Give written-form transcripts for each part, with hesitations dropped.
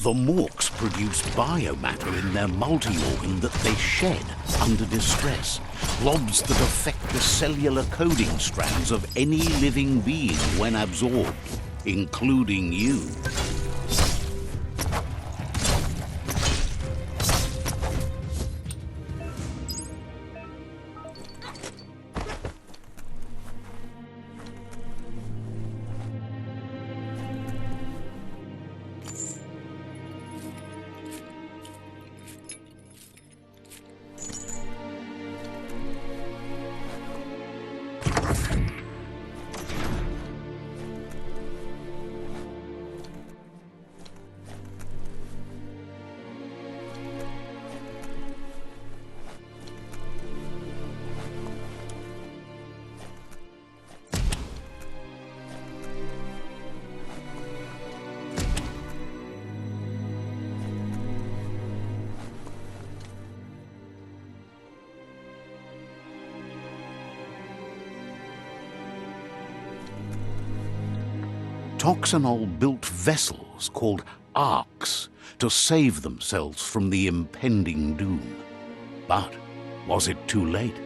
The Morks produce biomatter in their multi-organ that they shed under distress, blobs that affect the cellular coding strands of any living being when absorbed, including you. Toxanol built vessels called arks to save themselves from the impending doom. But was it too late?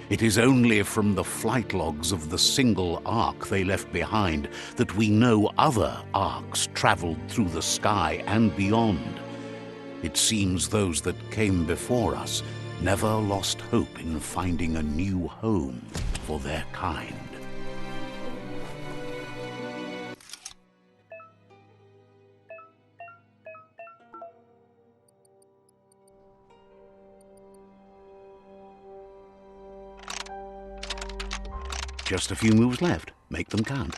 It is only from the flight logs of the single ark they left behind that we know other arks traveled through the sky and beyond. It seems those that came before us never lost hope in finding a new home for their kind. Just a few moves left. Make them count.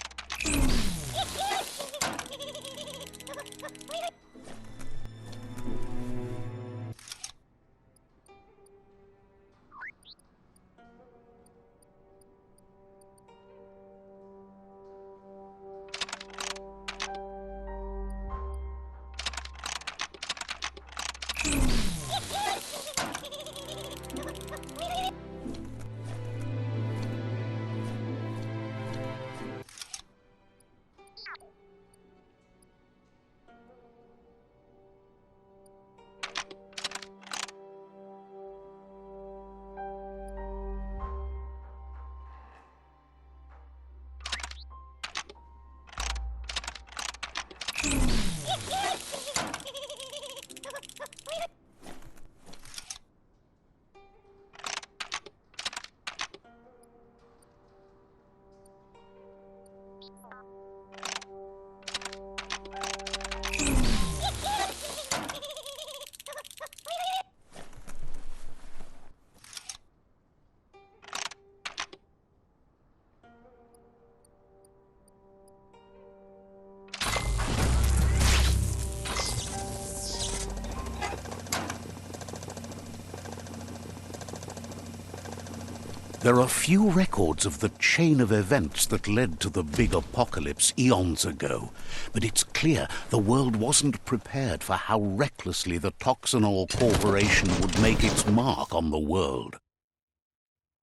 There are few records of the chain of events that led to the big apocalypse eons ago, but it's clear the world wasn't prepared for how recklessly the Toxanol Corporation would make its mark on the world.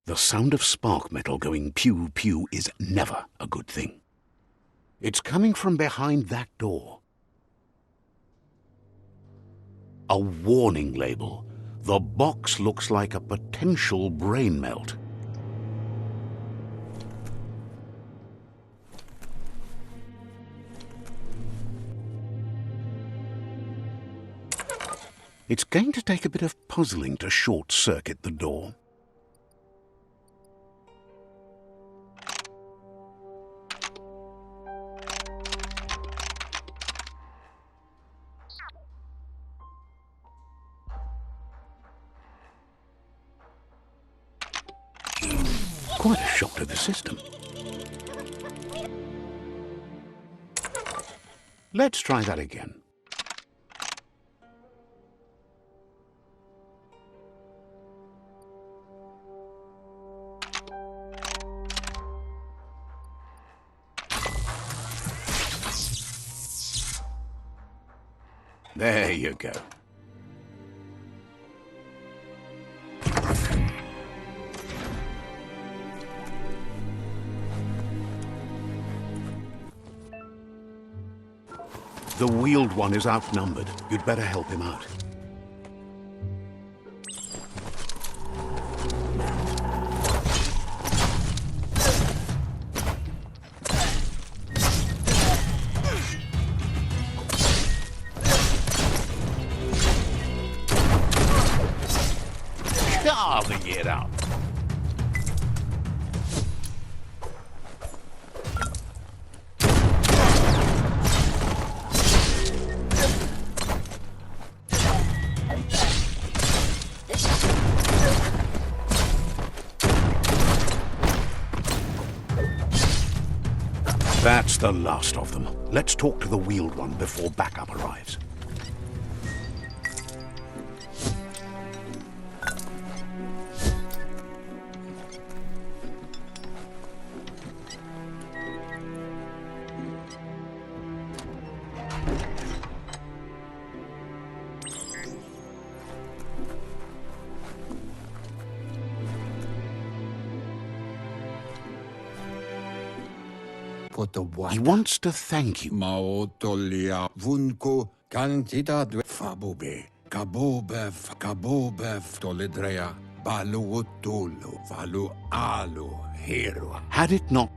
The sound of spark metal going pew-pew is never a good thing. It's coming from behind that door. A warning label. The box looks like a potential brain melt. It's going to take a bit of puzzling to short-circuit the door. Quite a shock to the system. Let's try that again. There you go. The Wheeled One is outnumbered. You'd better help him out. Carving it up. That's the last of them. Let's talk to the Wheeled One before backup arrives. He wants to thank you. Maotolia vunko cantidad fabube kabobev toledrea balu utulu valu alu hero. Had it not...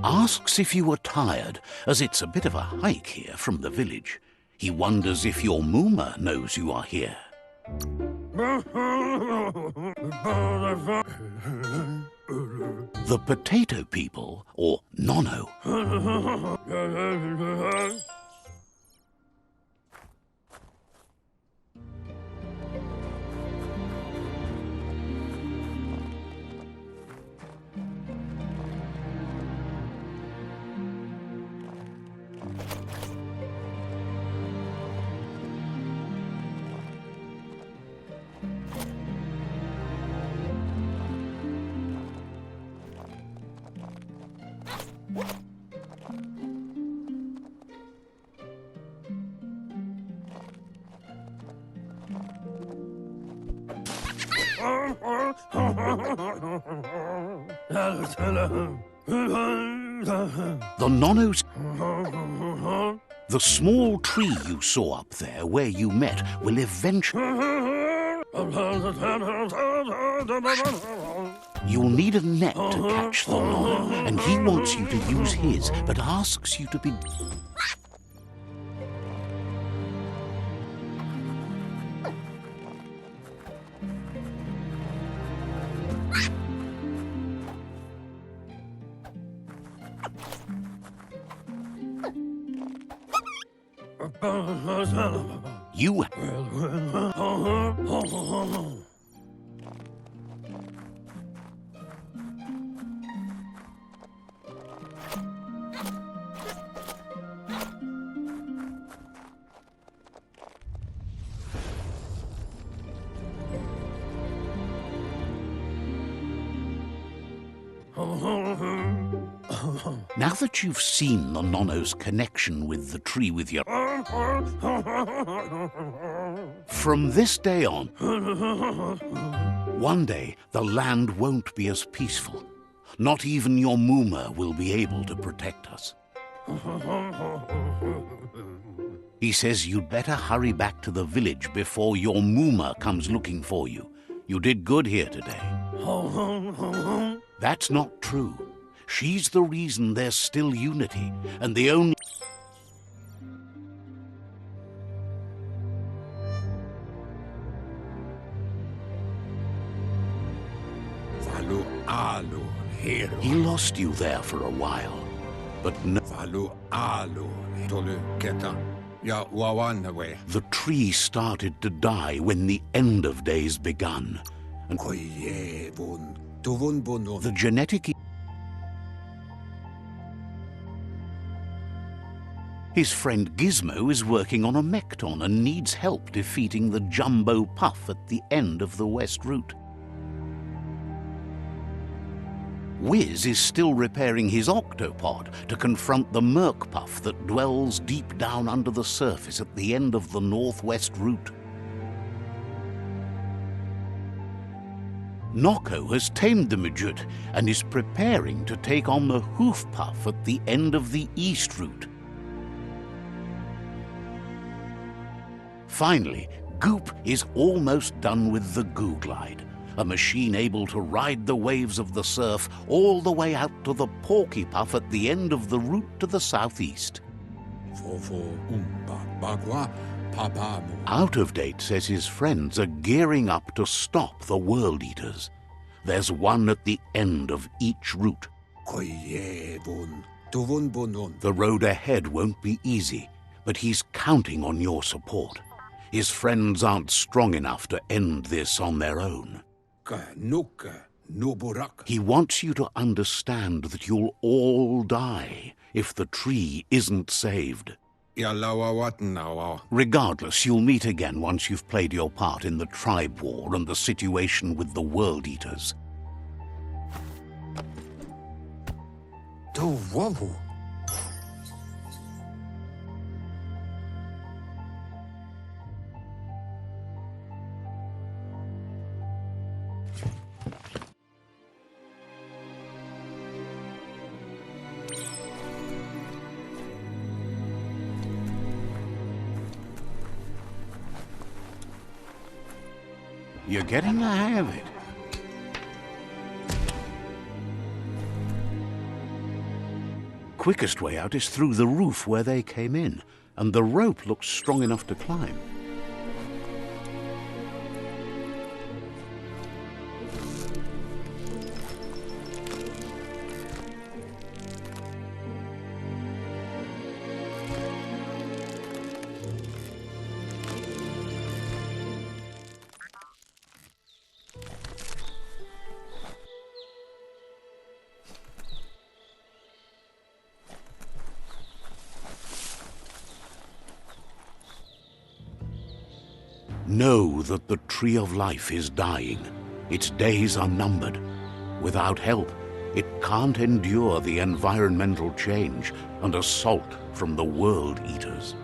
Asks if you were tired, as it's a bit of a hike here from the village. He wonders if your Mooma knows you are here. The Potato People, or Nono, the Nonos... The small tree you saw up there where you met will eventually... You'll need a net to catch the Nono, and he wants you to use his, but asks you to be... You... Now that you've seen the Nono's connection with the tree with your... From this day on, one day the land won't be as peaceful. Not even your Mooma will be able to protect us. He says you'd better hurry back to the village before your Mooma comes looking for you. You did good here today. That's not true. She's the reason there's still unity, and the only... He lost you there for a while, but no... The tree started to die when the end of days begun, and the genetic... His friend Gizmo is working on a Mekton and needs help defeating the Jumbo Puff at the end of the West Route. Wiz is still repairing his octopod to confront the Murkpuff that dwells deep down under the surface at the end of the Northwest Route. Nocco has tamed the Midget and is preparing to take on the Hoofpuff at the end of the East Route. Finally, Goop is almost done with the Googlide, a machine able to ride the waves of the surf all the way out to the Porkypuff at the end of the route to the southeast. Out of Date says his friends are gearing up to stop the World Eaters. There's one at the end of each route. The road ahead won't be easy, but he's counting on your support. His friends aren't strong enough to end this on their own. He wants you to understand that you'll all die if the tree isn't saved. Regardless, you'll meet again once you've played your part in the tribe war and the situation with the World Eaters. You're getting the hang of it. Quickest way out is through the roof where they came in, and the rope looks strong enough to climb. Know that the Tree of Life is dying. Its days are numbered. Without help, it can't endure the environmental change and assault from the World Eaters.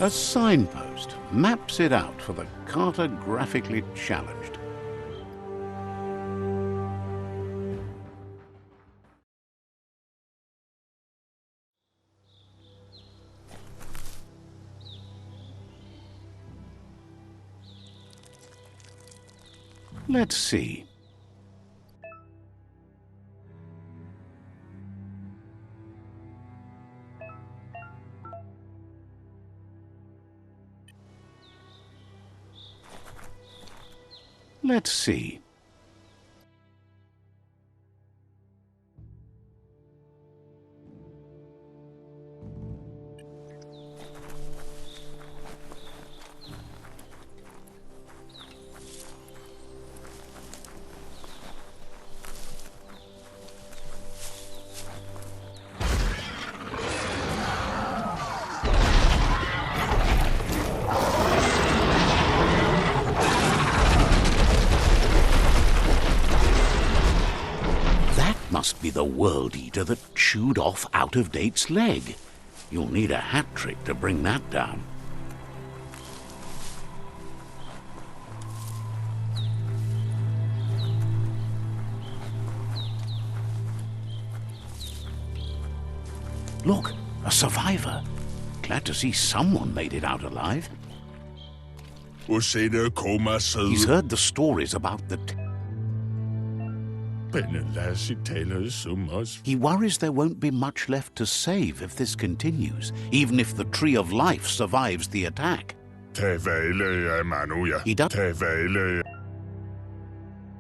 A signpost maps it out for the cartographically challenged. Let's see. Let's see. Must be the World Eater that chewed off Out of Date's leg. You'll need a hat trick to bring that down. Look, a survivor. Glad to see someone made it out alive. He's heard the stories about the... He worries there won't be much left to save if this continues, even if the Tree of Life survives the attack. Tevele Emanuya. He does. Tevele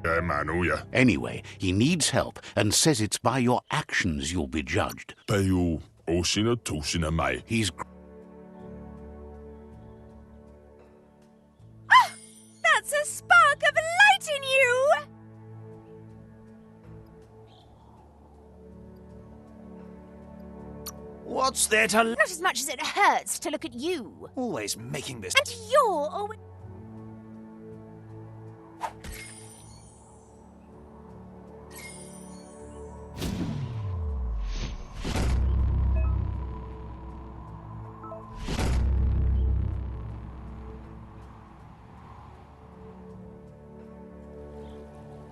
Emanuya. Anyway, he needs help and says it's by your actions you'll be judged. Bayu Oshina Toshina Mai. He's That's a spark of light in you! What's there to... Not as much as it hurts to look at you. Always making this... And you're always...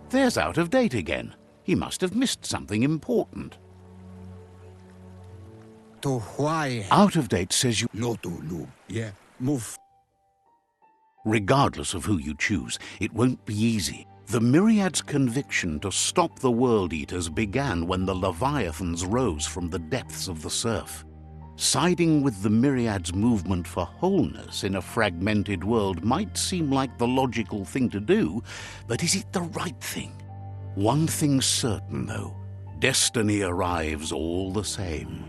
There's Out of Date again. He must have missed something important. To why Out of Date says you... Lotulu. Yeah, move. Regardless of who you choose, it won't be easy. The Myriad's conviction to stop the World Eaters began when the Leviathans rose from the depths of the surf. Siding with the Myriad's movement for wholeness in a fragmented world might seem like the logical thing to do, but is it the right thing? One thing's certain, though. Destiny arrives all the same.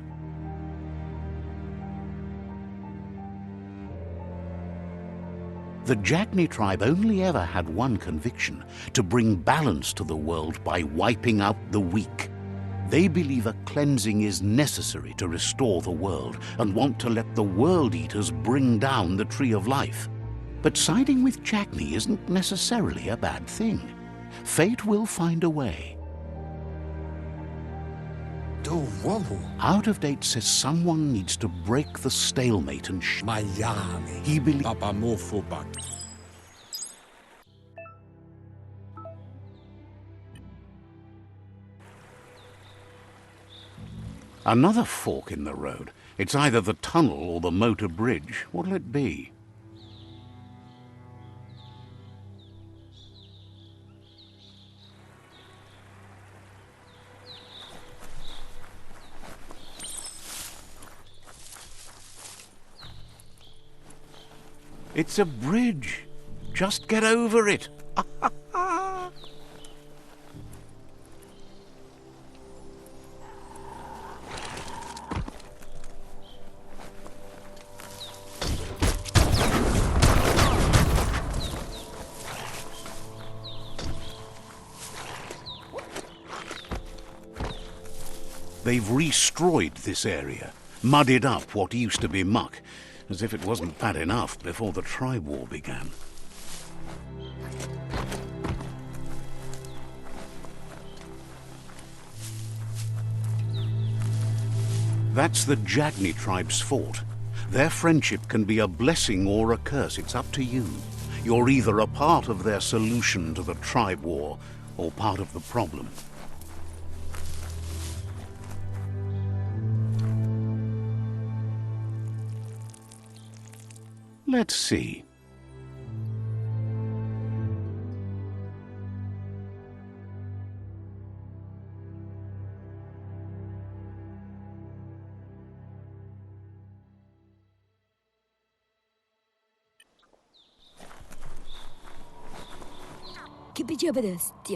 The Jagni tribe only ever had one conviction: to bring balance to the world by wiping out the weak. They believe a cleansing is necessary to restore the world and want to let the World Eaters bring down the Tree of Life. But siding with Jagni isn't necessarily a bad thing. Fate will find a way. To whoa. Out of Date says someone needs to break the stalemate and Miami. he believes... Papa Mofobak. Another fork in the road. It's either the tunnel or the motor bridge. What'll it be? It's a bridge. Just get over it. They've restroyed this area, muddied up what used to be muck, as if it wasn't bad enough before the tribe war began. That's the Jagni tribe's fort. Their friendship can be a blessing or a curse. It's up to you. You're either a part of their solution to the tribe war or part of the problem. Let's see.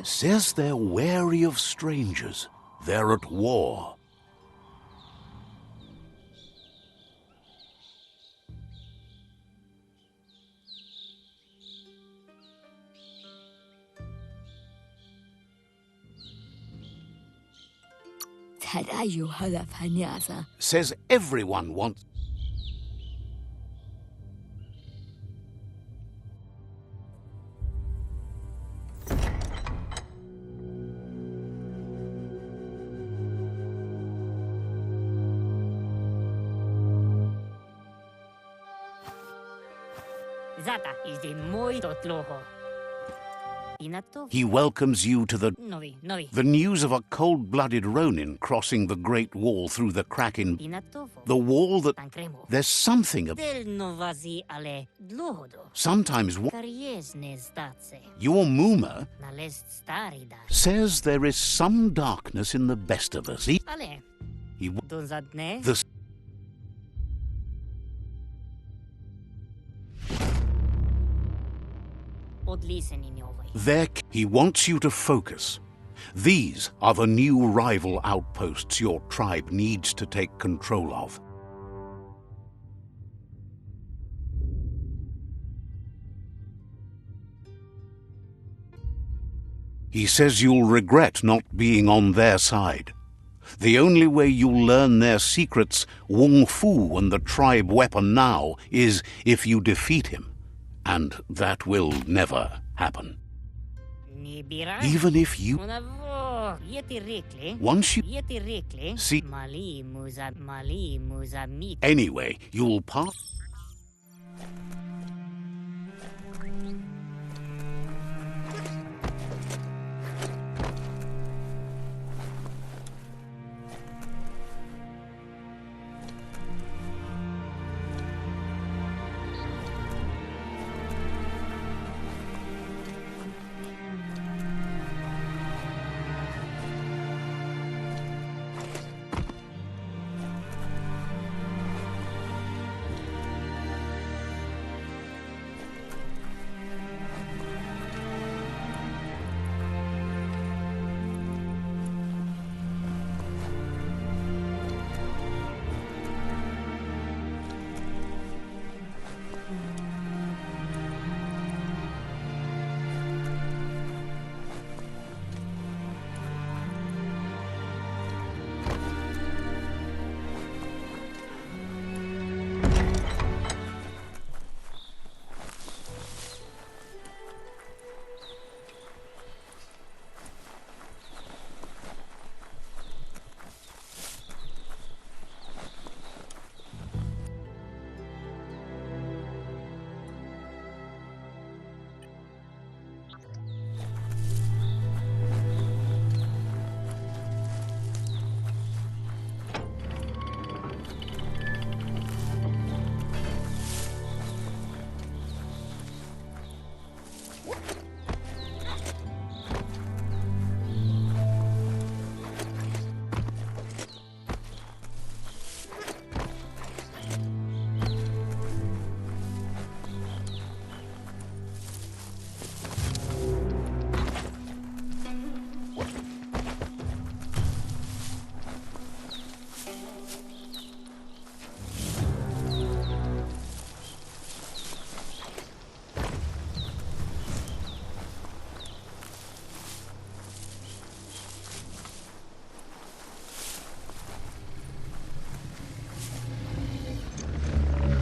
Says they're wary of strangers. They're at war. Says everyone wants... Zata is the muy totloho. He welcomes you to the... Novi, novi. The news of a cold-blooded Ronin crossing the Great Wall through the crack in... The wall that... Pancremo. There's something... Del novazi ale dlohodo. Sometimes... Karies ne statse. Your Muma Nalest starida. says there is some darkness in the best of us. Ale. He Donzadne. the There, he wants you to focus. These are the new rival outposts your tribe needs to take control of. He says you'll regret not being on their side. The only way you'll learn their secrets, Wung Fu and the tribe weapon now, is if you defeat him. And that will never happen. Even if you... Once you... See... Anyway, you'll pass...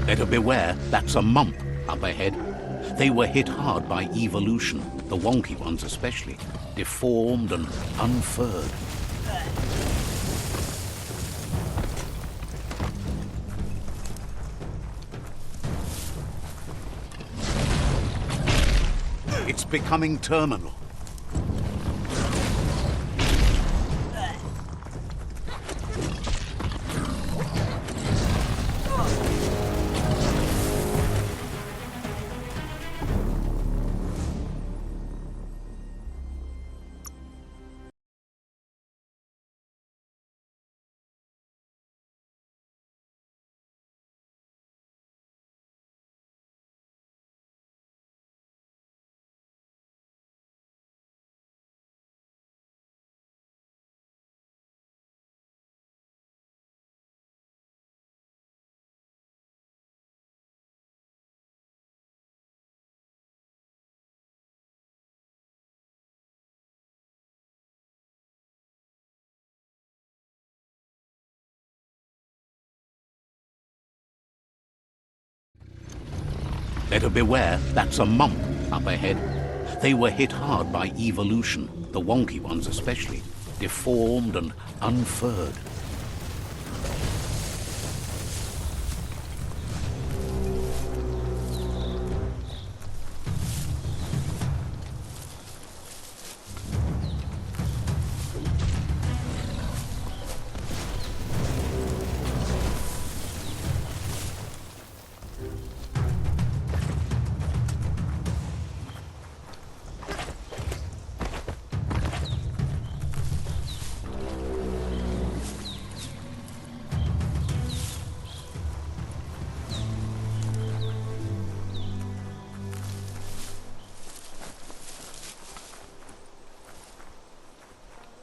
Better beware, that's a mump up ahead. They were hit hard by evolution, the wonky ones especially, deformed and unfurred. It's becoming terminal. Better beware, that's a mump up ahead. They were hit hard by evolution, the wonky ones especially, deformed and unfurred.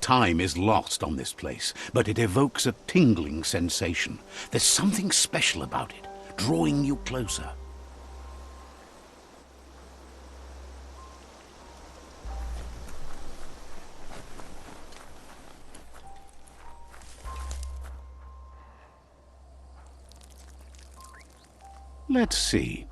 Time is lost on this place, but it evokes a tingling sensation. There's something special about it, drawing you closer. Let's see.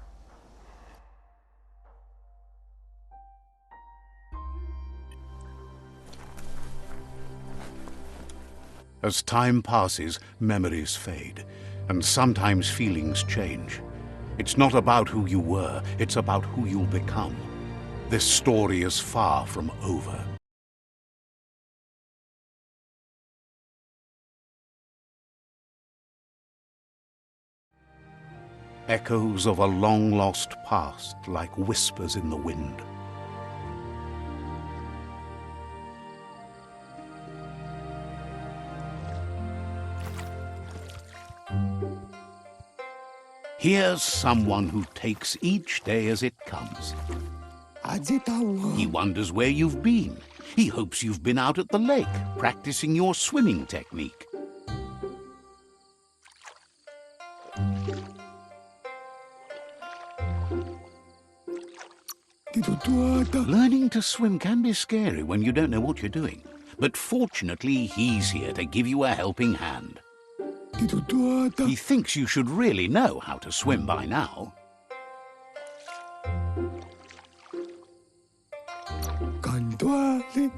As time passes, memories fade, and sometimes feelings change. It's not about who you were, it's about who you'll become. This story is far from over. Echoes of a long-lost past, like whispers in the wind. Here's someone who takes each day as it comes. He wonders where you've been. He hopes you've been out at the lake, practicing your swimming technique. Learning to swim can be scary when you don't know what you're doing. But fortunately, he's here to give you a helping hand. He thinks you should really know how to swim by now.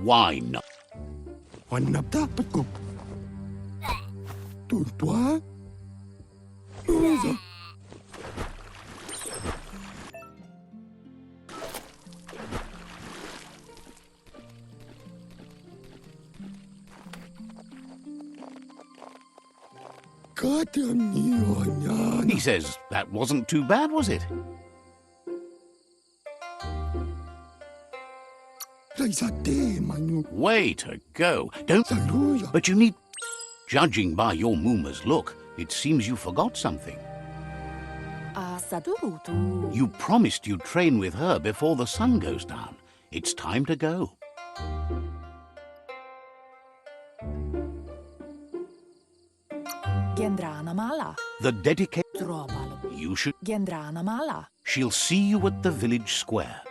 Why not? He says that wasn't too bad, was it? Way to go. Don't... But you need... Judging by your Mooma's look, it seems you forgot something. You promised you'd train with her before the sun goes down. It's time to go. Gendrana mala. The dedicated... Trovalo. You should... Gendrana mala. She'll see you at the village square.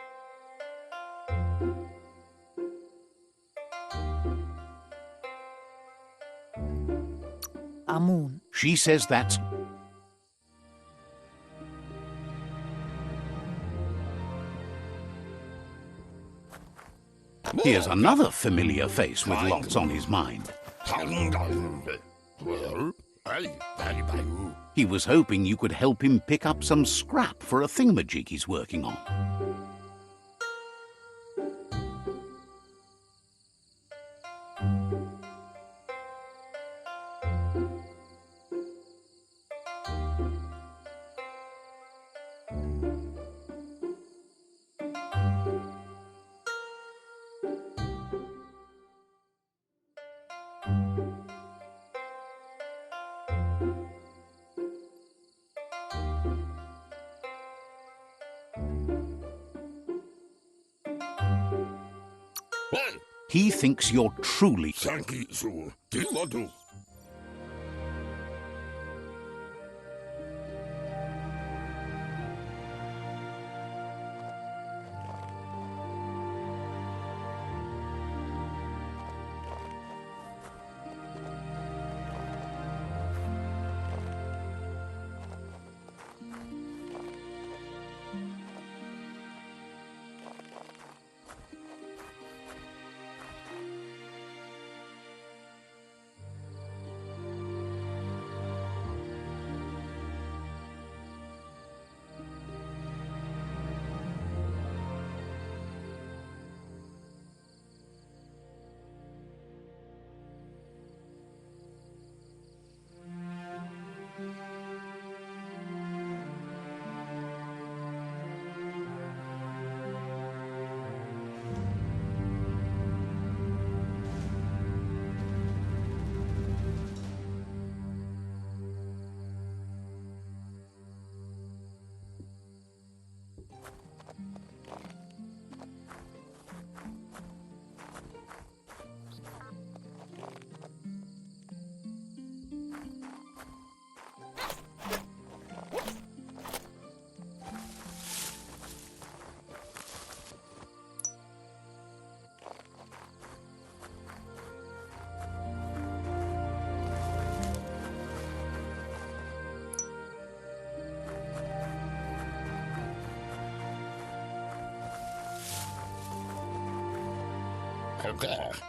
Amun. She says that's... Here's another familiar face with lots on his mind. He was hoping you could help him pick up some scrap for a thingamajig he's working on. He thinks you're truly...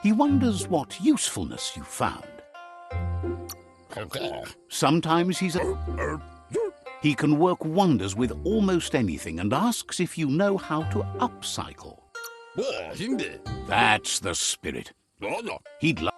He wonders what usefulness you found. Sometimes he can work wonders with almost anything and asks if you know how to upcycle. That's the spirit. He'd love.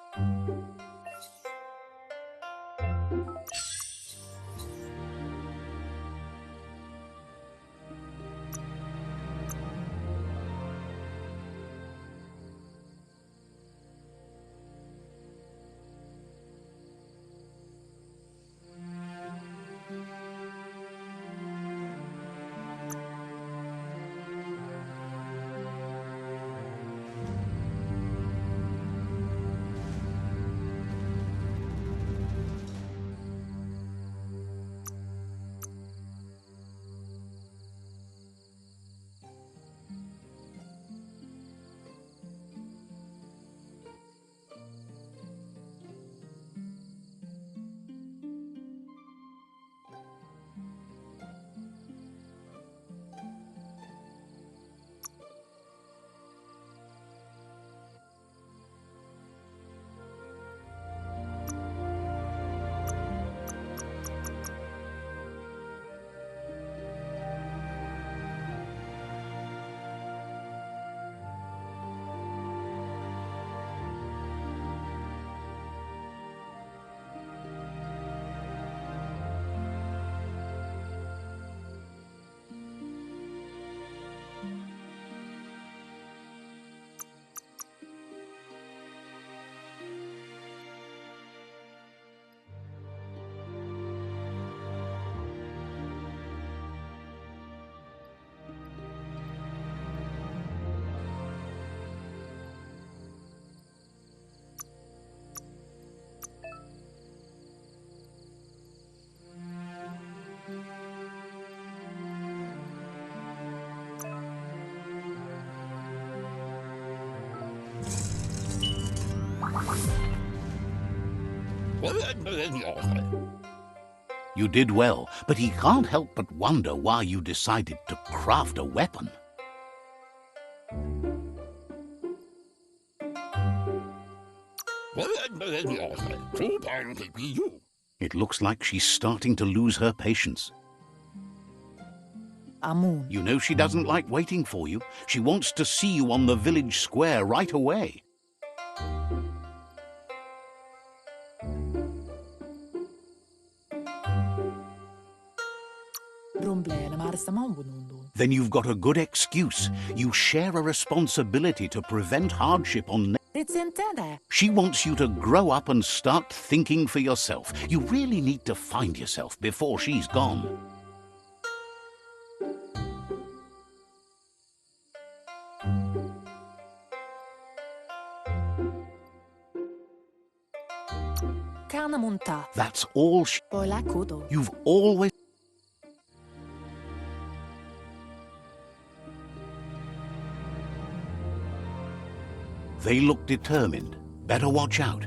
You did well, but he can't help but wonder why you decided to craft a weapon. It looks like she's starting to lose her patience. Amun. You know she doesn't like waiting for you. She wants to see you on the village square right away. Then you've got a good excuse. You share a responsibility to prevent hardship on. She wants you to grow up and start thinking for yourself. You really need to find yourself before she's gone. That's all you've always. They look determined. Better watch out.